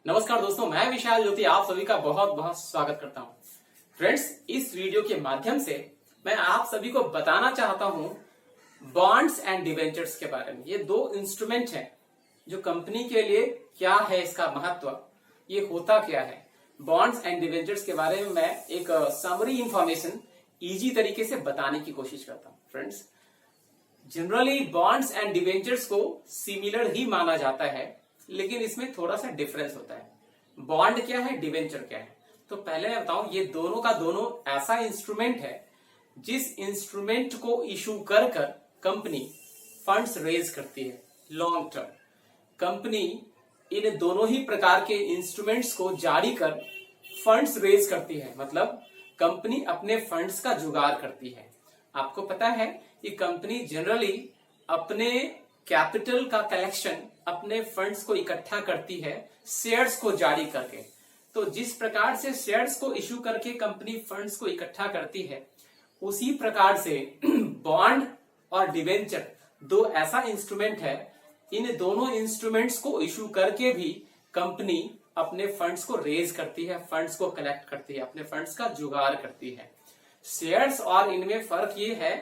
नमस्कार दोस्तों, मैं विशाल ज्योति आप सभी का बहुत बहुत स्वागत करता हूं। फ्रेंड्स, इस वीडियो के माध्यम से मैं आप सभी को बताना चाहता हूं बॉन्ड्स एंड डिवेंचर्स के बारे में। ये दो इंस्ट्रूमेंट हैं जो कंपनी के लिए क्या है, इसका महत्व, ये होता क्या है। बॉन्ड्स एंड डिवेंचर्स के बारे में मैं एक समरी इंफॉर्मेशन इजी तरीके से बताने की कोशिश करता हूं। Friends, generally bonds and debentures को सिमिलर ही माना जाता है, लेकिन इसमें थोड़ा सा डिफरेंस होता है। बॉन्ड क्या है, डिवेंचर क्या है। तो पहले मैं बताऊं, ये दोनों का दोनों ऐसा इंस्ट्रूमेंट है जिस इंस्ट्रूमेंट को इशू कर कंपनी फंड्स रेज करती है लॉन्ग टर्म। कंपनी इन दोनों ही प्रकार के इंस्ट्रूमेंट्स को जारी कर फंड्स रेज करती है, मतलब कंपनी अपने फंड्स का जुगाड़ करती है। आपको पता है कि कंपनी जनरली अपने कैपिटल का कलेक्शन, अपने फंड्स को इकट्ठा करती है शेयर्स को जारी करके। तो जिस प्रकार से शेयर्स को इशू करके कंपनी फंड्स को इकट्ठा करती है, उसी प्रकार से बॉन्ड और डिवेंचर दो ऐसा इंस्ट्रूमेंट है। इन दोनों इंस्ट्रूमेंट्स को इशू करके भी कंपनी अपने फंड्स को रेज करती है, फंड्स को कलेक्ट करती है, अपने फंड्स का जुगाड़ करती है। शेयर्स और इनमें फर्क ये है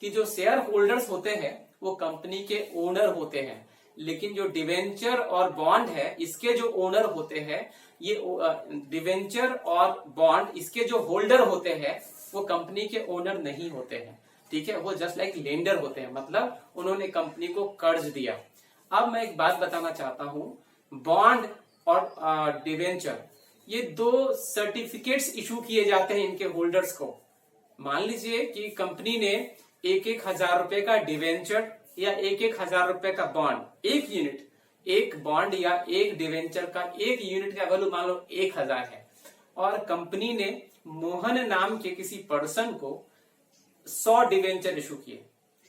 कि जो शेयर होल्डर्स होते हैं वो कंपनी के ओनर होते हैं, लेकिन जो डिवेंचर और बॉन्ड है इसके जो ओनर होते हैं, ये डिवेंचर और बॉन्ड इसके जो होल्डर होते हैं वो कंपनी के ओनर नहीं होते हैं। ठीक है, वो जस्ट लाइक लेंडर होते हैं, मतलब उन्होंने कंपनी को कर्ज दिया। अब मैं एक बात बताना चाहता हूं, बॉन्ड और डिवेंचर ये दो सर्टिफिकेट्स इशू किए जाते हैं इनके होल्डर्स को। मान लीजिए कि कंपनी ने एक हजार रुपए का डिवेंचर या एक हजार रुपए का बॉन्ड, एक यूनिट, एक बॉन्ड या एक डिवेंचर का एक यूनिट का वैल्यू मान लो 1000 है, और कंपनी ने मोहन नाम के किसी पर्सन को 100 डिवेंचर इशू किए।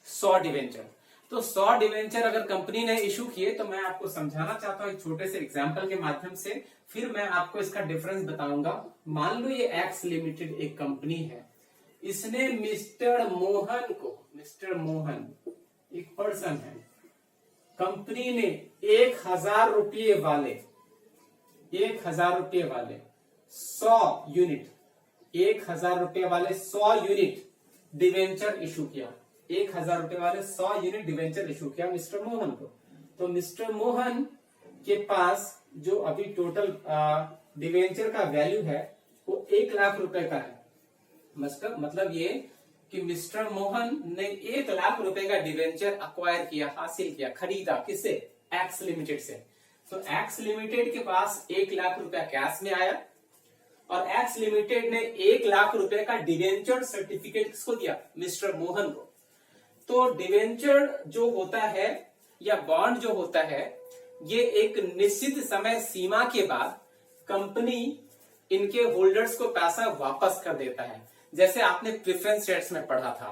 100 डिवेंचर, तो 100 डिवेंचर अगर कंपनी ने इशू किए, तो मैं आपको समझाना चाहता हूं एक छोटे से एग्जाम्पल के माध्यम से, फिर मैं आपको इसका डिफरेंस बताऊंगा। मान लो ये एक्स लिमिटेड एक कंपनी है, इसने मिस्टर मोहन को, मिस्टर मोहन एक पर्सन है, कंपनी ने 1000 रुपये वाले 1000 रुपये वाले 100 यूनिट 1000 रुपये वाले 100 यूनिट डिवेंचर इशू किया। 1000 रुपये वाले 100 यूनिट डिवेंचर इशू किया मिस्टर मोहन को। तो मिस्टर मोहन के पास जो अभी टोटल डिवेंचर का वैल्यू है वो 1 लाख रुपए का है। मतलब ये कि मिस्टर मोहन ने 1 लाख रुपए का डिवेंचर अक्वायर किया, हासिल किया, खरीदा। किससे? एक्स लिमिटेड से। तो एक्स लिमिटेड के पास 1 लाख रुपया कैश में आया और एक्स लिमिटेड ने 1 लाख रुपए का डिवेंचर सर्टिफिकेट किसको दिया? मिस्टर मोहन को। तो डिवेंचर जो होता है या बॉन्ड जो होता है, ये एक निश्चित समय सीमा के बाद कंपनी इनके होल्डर्स को पैसा वापस कर देता है। जैसे आपने प्रेफरेंस शेयर्स में पढ़ा था,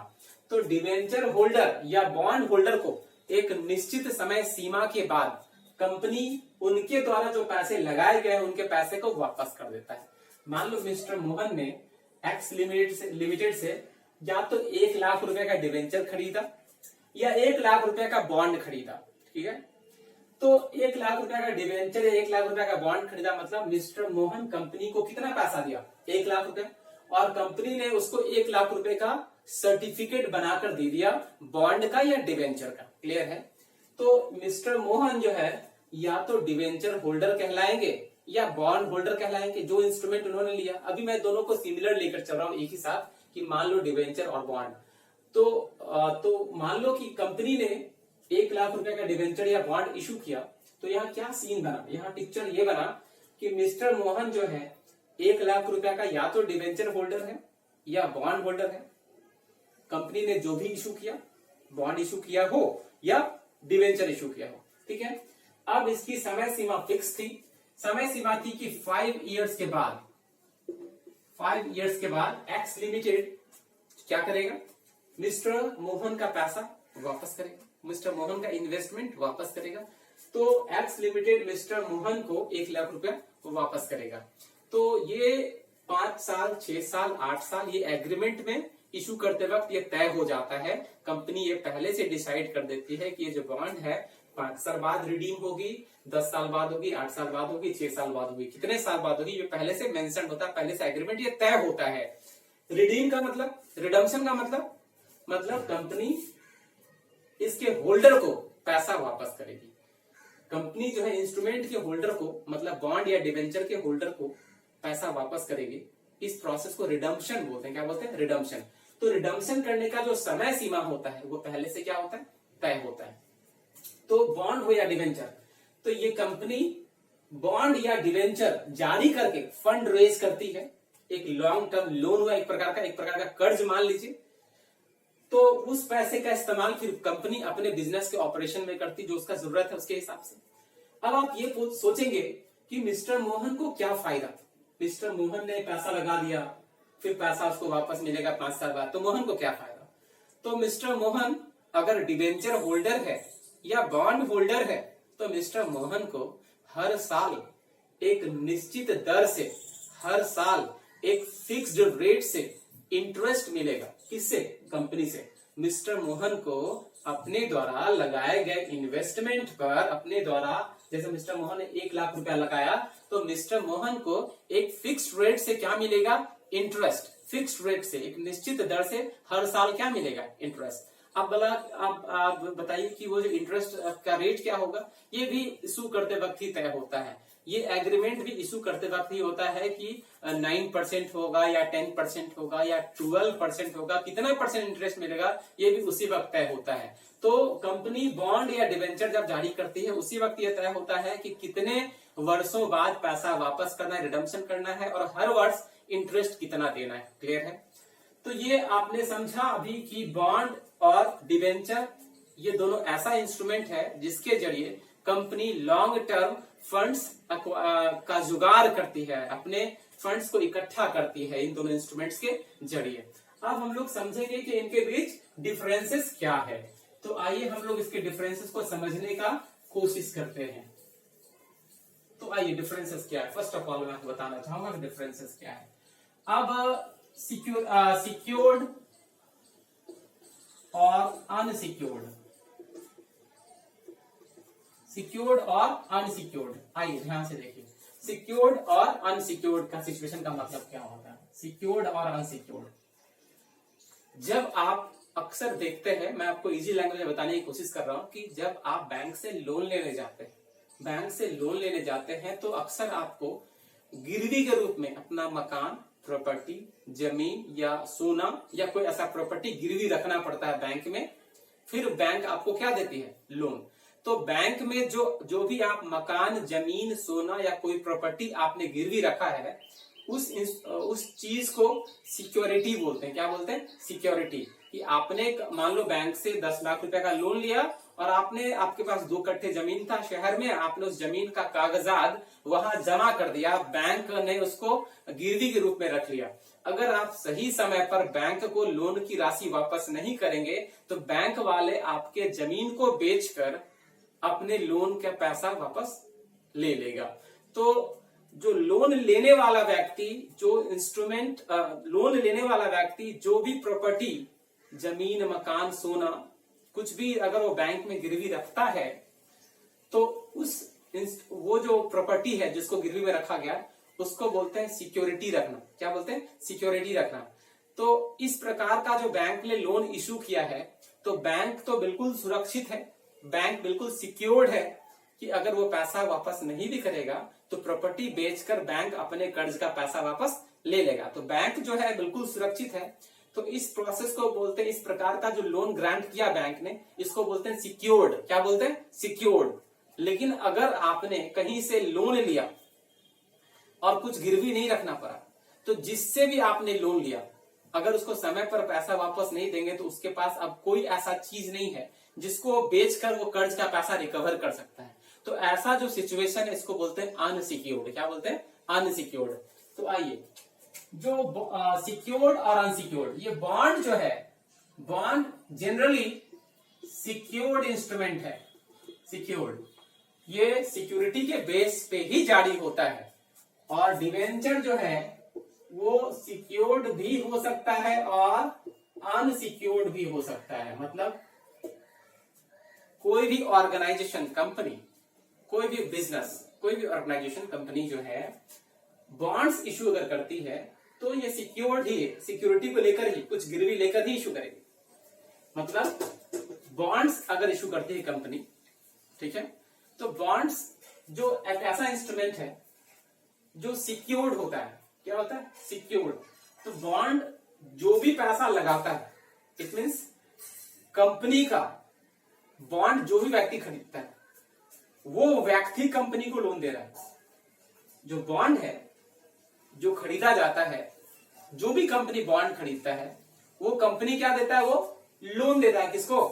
तो डिवेंचर होल्डर या बॉन्ड होल्डर को एक निश्चित समय सीमा के बाद कंपनी उनके द्वारा जो पैसे लगाए गए उनके पैसे को वापस कर देता है। मान लो मिस्टर मोहन ने एक्स लिमिटेड से या तो 1 लाख रुपए का डिवेंचर खरीदा या 1 लाख रुपए का बॉन्ड खरीदा। ठीक है, तो 1 लाख रुपए का डिवेंचर या 1 लाख रुपए का बॉन्ड खरीदा, मतलब मिस्टर मोहन कंपनी को कितना पैसा दिया? 1 लाख रुपए, और कंपनी ने उसको 1 लाख रुपए का सर्टिफिकेट बनाकर दे दिया, बॉन्ड का या डिवेंचर का। क्लियर है? तो मिस्टर मोहन जो है या तो डिवेंचर होल्डर कहलाएंगे या बॉन्ड होल्डर कहलाएंगे, जो इंस्ट्रूमेंट उन्होंने लिया। अभी मैं दोनों को सिमिलर लेकर चल रहा हूं एक ही साथ, कि मान लो डिवेंचर और बॉन्ड। तो मान लो कि कंपनी ने 1 लाख रुपए का डिवेंचर या बॉन्ड इशू किया, तो यहाँ क्या सीन बना? यहाँ पिक्चर ये बना कि मिस्टर मोहन जो है 1 लाख रुपया का या तो डिवेंचर होल्डर है या बॉन्ड होल्डर है। कंपनी ने जो भी इशू किया, बॉन्ड इशू किया हो या डिवेंचर इशू किया हो। ठीक है, अब इसकी समय सीमा फिक्स थी। समय सीमा थी कि 5 इयर्स के बाद 5 इयर्स के बाद एक्स लिमिटेड क्या करेगा? मिस्टर मोहन का पैसा वापस करेगा, मिस्टर मोहन का इन्वेस्टमेंट वापस करेगा। तो एक्स लिमिटेड मिस्टर मोहन को 1 लाख रुपया वापस करेगा। तो ये 5 साल, 6 साल, 8 साल ये एग्रीमेंट में इशू करते वक्त ये तय हो जाता है। कंपनी ये पहले से डिसाइड कर देती है कि ये जो बॉन्ड है 5 साल बाद रिडीम होगी, 10 साल बाद होगी, 8 साल बाद होगी, 6 साल बाद होगी, कितने साल बाद होगी ये पहले से मेंशन होता है, पहले से एग्रीमेंट ये तय होता है। रिडीम का मतलब, रिडम्पशन का मतलब कंपनी इसके होल्डर को पैसा वापस करेगी। कंपनी जो है इंस्ट्रूमेंट के होल्डर को, मतलब बॉन्ड या डिवेंचर के होल्डर को पैसा वापस करेगी। इस प्रोसेस को रिडम्पशन बोलते हैं। क्या बोलते हैं? रिडम्पशन। तो रिडम्पशन करने का जो समय सीमा होता है वो पहले से क्या होता है? तय होता है। तो बॉन्ड हो या डिवेंचर, तो ये कंपनी बॉन्ड या डिवेंचर जारी करके फंड रेज करती है। एक लॉन्ग टर्म लोन हुआ, एक प्रकार का कर्ज मान लीजिए। तो उस पैसे का इस्तेमाल फिर कंपनी अपने बिजनेस के ऑपरेशन में करती, जो उसका जरूरत है उसके हिसाब से। अब आप ये सोचेंगे कि मिस्टर मोहन को क्या फायदा? मिस्टर मोहन ने पैसा लगा दिया, फिर पैसा उसको वापस मिलेगा 5 साल बाद, तो मोहन को क्या फायदा? तो मिस्टर मोहन अगर डिवेंचर होल्डर है या बॉन्ड होल्डर है, तो मिस्टर मोहन को हर साल एक निश्चित दर से, हर साल एक फिक्स्ड रेट से इंटरेस्ट मिलेगा। किससे? कंपनी से। मिस्टर मोहन को अपने द्वारा लगाए गए इन्वेस्टमेंट पर, अपने द्वारा, जैसे मिस्टर मोहन ने 1 लाख रुपया लगाया, तो मिस्टर मोहन को एक फिक्स्ड रेट से क्या मिलेगा? इंटरेस्ट। फिक्स्ड रेट से, एक निश्चित दर से हर साल क्या मिलेगा? इंटरेस्ट। अब आप बताइए कि वो जो इंटरेस्ट का रेट क्या होगा? ये भी इशू करते वक्त ही तय होता है। ये एग्रीमेंट भी इशू करते वक्त ही होता है कि 9% होगा या 10% होगा या 12% होगा, कितना परसेंट इंटरेस्ट मिलेगा ये भी उसी वक्त तय होता है। तो कंपनी बॉन्ड या डिवेंचर जब जारी करती है उसी वक्त ये तय होता है कि कितने वर्षों बाद पैसा वापस करना है, रिडम्पशन करना है, और हर वर्ष इंटरेस्ट कितना देना है। क्लियर है? तो ये आपने समझा अभी कि बॉन्ड और डिवेंचर ये दोनों ऐसा इंस्ट्रूमेंट है जिसके जरिए कंपनी लॉन्ग टर्म फंड्स का जुगाड़ करती है, अपने फंड्स को इकट्ठा करती है इन दोनों इंस्ट्रूमेंट्स के जरिए। अब हम लोग समझेंगे कि इनके बीच डिफरेंसेस क्या है। तो आइए हम लोग इसके डिफरेंसेस को समझने का कोशिश करते हैं। तो आइए डिफरेंसेस क्या है, फर्स्ट ऑफ ऑल मैं आपको बताना चाहूंगा कि डिफरेंसेस क्या है। अब सिक्योर्ड और अनसिक्योर्ड, सिक्योर्ड और अनसिक्योर्ड, आइए ध्यान से देखिए। सिक्योर्ड और अनसिक्योर्ड का सिचुएशन का मतलब क्या होता है? सिक्योर्ड और अनसिक्योर्ड, जब आप अक्सर देखते हैं, मैं आपको इजी लैंग्वेज में बताने की कोशिश कर रहा हूं कि जब आप बैंक से लोन लेने जाते हैं, बैंक से लोन लेने जाते हैं तो अक्सर आपको गिरवी के रूप में अपना मकान, प्रॉपर्टी, जमीन या सोना या कोई ऐसा प्रॉपर्टी गिरवी रखना पड़ता है बैंक में। फिर बैंक आपको क्या देती है? लोन। तो बैंक में जो भी आप मकान, जमीन, सोना या कोई प्रॉपर्टी आपने गिरवी रखा है, उस चीज को सिक्योरिटी बोलते हैं। क्या बोलते हैं? सिक्योरिटी। कि आपने मान लो बैंक से 10 लाख रुपए का लोन लिया और आपके पास 2 कट्ठे जमीन था शहर में, आपने उस जमीन का कागजात वहां जमा कर दिया, बैंक ने उसको गिरवी के रूप में रख लिया। अगर आप सही समय पर बैंक को लोन की राशि वापस नहीं करेंगे तो बैंक वाले आपके जमीन को बेचकर अपने लोन का पैसा वापस ले लेगा। तो जो लोन लेने वाला व्यक्ति, जो इंस्ट्रूमेंट लोन लेने वाला व्यक्ति जो भी प्रॉपर्टी, जमीन, मकान, सोना, कुछ भी अगर वो बैंक में गिरवी रखता है तो वो जो प्रॉपर्टी है जिसको गिरवी में रखा गया उसको बोलते हैं सिक्योरिटी रखना। क्या बोलते हैं? सिक्योरिटी रखना। तो इस प्रकार का जो बैंक ने लोन इशू किया है तो बैंक तो बिल्कुल सुरक्षित है, बैंक बिल्कुल सिक्योर्ड है कि अगर वो पैसा वापस नहीं भी करेगा तो प्रॉपर्टी बेचकर बैंक अपने कर्ज का पैसा वापस ले लेगा। तो बैंक जो है बिल्कुल सुरक्षित है। तो इस प्रोसेस को बोलते हैं, इस प्रकार का जो लोन ग्रांट किया बैंक ने, इसको बोलते हैं सिक्योर्ड। क्या बोलते हैं? सिक्योर्ड। लेकिन अगर आपने कहीं से लोन लिया और कुछ गिरवी नहीं रखना पड़ा, तो जिससे भी आपने लोन लिया अगर उसको समय पर पैसा वापस नहीं देंगे तो उसके पास अब कोई ऐसा चीज नहीं है जिसको बेचकर वो कर्ज का पैसा रिकवर कर सकता है। तो ऐसा जो सिचुएशन है इसको बोलते हैं अनसिक्योर्ड। क्या बोलते हैं? अनसिक्योर्ड। तो आइए, जो सिक्योर्ड और अनसिक्योर्ड, ये बॉन्ड जो है, बॉन्ड जनरली सिक्योर्ड इंस्ट्रूमेंट है। सिक्योर्ड, ये सिक्योरिटी के बेस पे ही जारी होता है। और डिवेंचर जो है वो सिक्योर्ड भी हो सकता है और अनसिक्योर्ड भी हो सकता है। मतलब कोई भी ऑर्गेनाइजेशन, कंपनी, कोई भी बिजनेस, कोई भी ऑर्गेनाइजेशन, कंपनी जो है बॉन्ड्स इशू अगर करती है तो ये सिक्योर्ड ही है, सिक्योरिटी को लेकर ही, कुछ गिरवी लेकर ही इशू करेगी। मतलब बॉन्ड्स अगर इशू करती है कंपनी, ठीक है, तो बॉन्ड्स जो एक ऐसा इंस्ट्रूमेंट है जो सिक्योर्ड होता है। क्या होता है? सिक्योर्ड। तो बॉन्ड जो भी पैसा लगाता है, इट मीन्स कंपनी का बॉन्ड जो भी व्यक्ति खरीदता है वो व्यक्ति कंपनी को लोन दे रहा है। जो बॉन्ड है जो खरीदा जाता है, जो भी कंपनी बॉन्ड खरीदता है वो कंपनी क्या देता है? वो लोन देता है। किसको?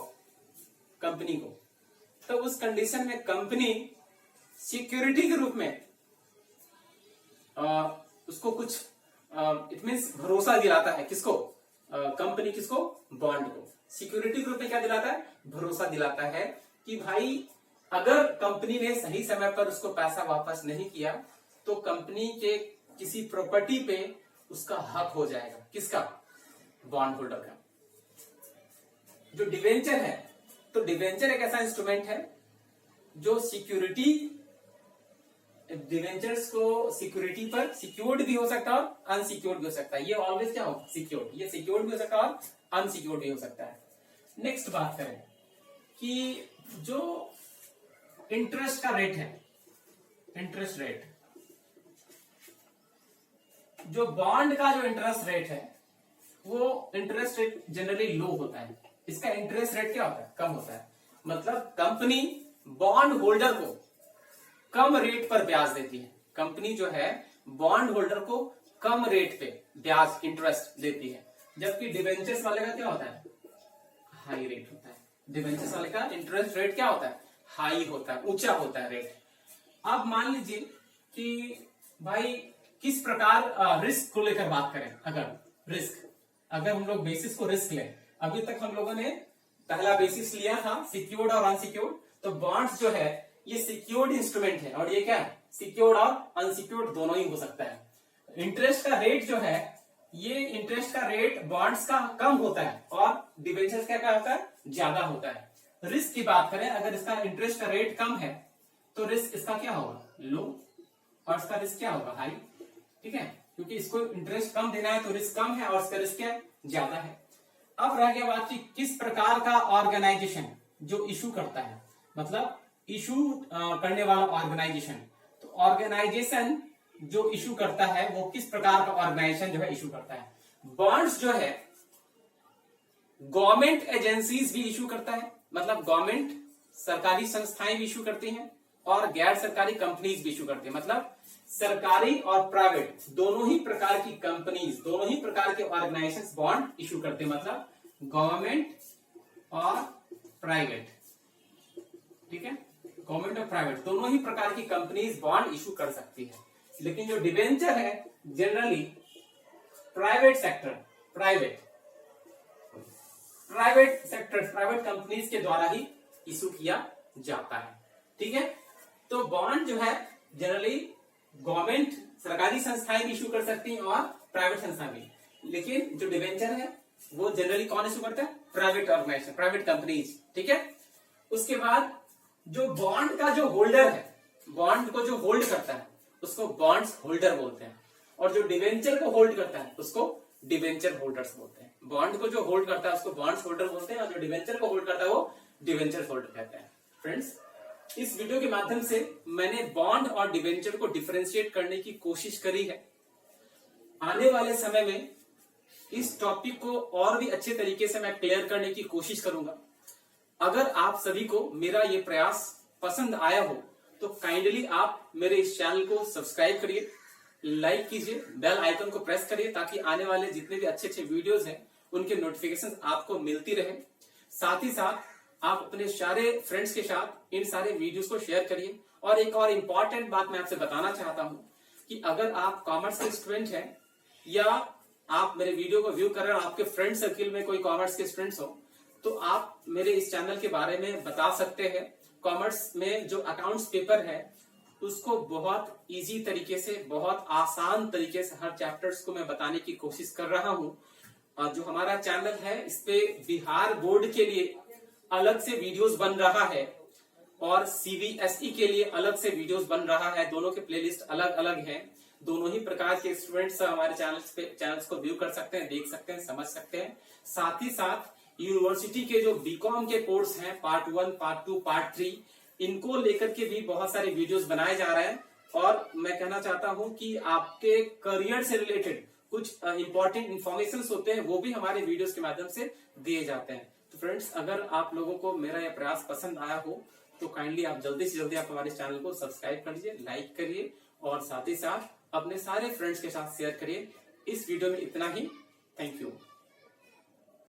कंपनी को। तो उस कंडीशन में कंपनी सिक्योरिटी के रूप में उसको कुछ इट मीन्स भरोसा दिलाता है। किसको? कंपनी किसको? बॉन्ड को। सिक्योरिटी के रूप में क्या दिलाता है? भरोसा दिलाता है कि भाई अगर कंपनी ने सही समय पर उसको पैसा वापस नहीं किया तो कंपनी के किसी प्रॉपर्टी पे उसका हक हो जाएगा। किसका? बॉन्ड होल्डर का। जो डिवेंचर है, तो डिवेंचर एक ऐसा इंस्ट्रूमेंट है जो सिक्योरिटी, डिवेंचर्स को सिक्योरिटी पर सिक्योर्ड भी हो सकता है और अनसिक्योर्ड भी हो सकता है। ये ऑलवेज क्या हो? सिक्योर्ड। ये सिक्योर्ड भी हो सकता है और अनसिक्योर्ड भी हो सकता है। नेक्स्ट बात करें कि जो इंटरेस्ट का रेट है, इंटरेस्ट रेट, जो बॉन्ड का जो इंटरेस्ट रेट है वो इंटरेस्ट रेट जनरली लो होता है। इसका इंटरेस्ट रेट क्या होता है? कम होता है। मतलब कंपनी बॉन्ड होल्डर को कम रेट पर ब्याज देती है। कंपनी जो है बॉन्ड होल्डर को कम रेट पे ब्याज, इंटरेस्ट देती है। जबकि डिवेंचर्स वाले का क्या होता है? हाई रेट होता है। डिवेंचर्स वाले का इंटरेस्ट रेट क्या होता है? हाई होता है, ऊंचा होता है रेट। अब मान लीजिए कि भाई किस प्रकार रिस्क को लेकर बात करें, अगर हम लोग बेसिस को रिस्क लें, अभी तक हम लोगों ने पहला बेसिस लिया था सिक्योर्ड और अनसिक्योर्ड। तो बॉन्ड्स जो है ये सिक्योर्ड इंस्ट्रूमेंट है और ये क्या है? सिक्योर्ड और अनसिक्योर्ड दोनों ही हो सकता है। इंटरेस्ट का रेट जो है, ये इंटरेस्ट का रेट बॉन्ड्स का कम होता है और डिबेंचर्स का क्या होता है? ज्यादा होता है। रिस्क की बात करें, अगर इसका इंटरेस्ट का रेट कम है तो रिस्क इसका क्या होगा? लो, और इसका रिस्क क्या होगा? हाई। ठीक है, क्योंकि इसको इंटरेस्ट कम देना है तो रिस्क कम है और इसका रिस्क क्या? ज्यादा है। अब रह गया बात कि किस प्रकार का ऑर्गेनाइजेशन जो इशू करता है, मतलब इशू करने वाला ऑर्गेनाइजेशन। तो ऑर्गेनाइजेशन जो इशू करता है वो किस प्रकार का ऑर्गेनाइजेशन जो है इशू करता है? बॉन्ड्स जो है गवर्नमेंट एजेंसीज भी इशू करता है, मतलब गवर्नमेंट सरकारी संस्थाएं भी इशू करती हैं और गैर सरकारी कंपनीज भी इशू करती है। मतलब सरकारी और प्राइवेट दोनों ही प्रकार की कंपनीज, दोनों ही प्रकार के ऑर्गेनाइजेशंस बॉन्ड इशू करते हैं। मतलब गवर्नमेंट और प्राइवेट, ठीक है, गवर्नमेंट और प्राइवेट दोनों ही प्रकार की कंपनीज बॉन्ड इशू कर सकती है। लेकिन जो डिबेंचर है generally private sector, private sector, private companies के द्वारा ही इशू किया जाता है। ठीक है, तो बॉन्ड जो है जनरली गवर्नमेंट, सरकारी संस्थाएं भी इशू कर सकती हैं और प्राइवेट संस्थाएं भी। लेकिन जो डिबेंचर है वो जनरली कौन इशू करता है? Private organisation, private companies. ठीक है, उसके बाद जो बॉन्ड का जो होल्डर है, बॉन्ड को जो होल्ड करता है उसको बॉन्ड्स होल्डर बोलते हैं, और जो डिवेंचर को होल्ड करता है उसको डिवेंचर होल्डर्स बोलते हैं। बॉन्ड को जो होल्ड करता है उसको बॉन्ड्स होल्डर बोलते हैं और जो डिवेंचर को होल्ड करता है वो डिवेंचर होल्डर कहते हैं। फ्रेंड्स, इस वीडियो के माध्यम से मैंने बॉन्ड और डिवेंचर को डिफरेंशिएट करने की कोशिश करी है। आने वाले समय में इस टॉपिक को और भी अच्छे तरीके से मैं क्लियर करने की कोशिश करूंगा। अगर आप सभी को मेरा ये प्रयास पसंद आया हो तो काइंडली आप मेरे इस चैनल को सब्सक्राइब करिए, लाइक कीजिए, बेल आइकन को प्रेस करिए ताकि आने वाले जितने भी अच्छे अच्छे वीडियोस हैं उनके नोटिफिकेशन आपको मिलती रहे। साथ ही साथ आप अपने सारे फ्रेंड्स के साथ इन सारे वीडियोस को शेयर करिए। और एक और इम्पॉर्टेंट बात मैं आपसे बताना चाहता हूं कि अगर आप कॉमर्स के स्टूडेंट हैं या आप मेरे वीडियो को व्यू कर रहे हो, आपके फ्रेंड सर्किल में कोई कॉमर्स के स्टूडेंट्स हो, तो आप मेरे इस चैनल के बारे में बता सकते हैं। कॉमर्स में जो अकाउंट्स पेपर है उसको बहुत इजी तरीके से, बहुत आसान तरीके से हर चैप्टर्स को मैं बताने की कोशिश कर रहा हूं। और जो हमारा चैनल है इस पे बिहार बोर्ड के लिए अलग से वीडियोस बन रहा है और सीबीएसई के लिए अलग से वीडियोस बन रहा है। दोनों के प्लेलिस्ट अलग अलग हैं। दोनों ही प्रकार के स्टूडेंट्स हमारे चैनल्स को व्यू कर सकते हैं, देख सकते हैं, समझ सकते हैं। साथ ही साथ यूनिवर्सिटी के जो बीकॉम के कोर्स हैं, पार्ट 1, पार्ट 2, पार्ट 3, इनको लेकर के भी बहुत सारे वीडियोस बनाए जा रहे हैं। और मैं कहना चाहता हूं कि आपके करियर से रिलेटेड कुछ इंपॉर्टेंट इंफॉर्मेशन होते हैं, वो भी हमारे वीडियोस के माध्यम से दिए जाते हैं। तो फ्रेंड्स, अगर आप लोगों को मेरा यह प्रयास पसंद आया हो तो काइंडली आप जल्दी से जल्दी आप हमारे चैनल को सब्सक्राइब कर लीजिए, लाइक करिए और साथ ही साथ अपने सारे फ्रेंड्स के साथ शेयर करिए। इस वीडियो में इतना ही। Thank you.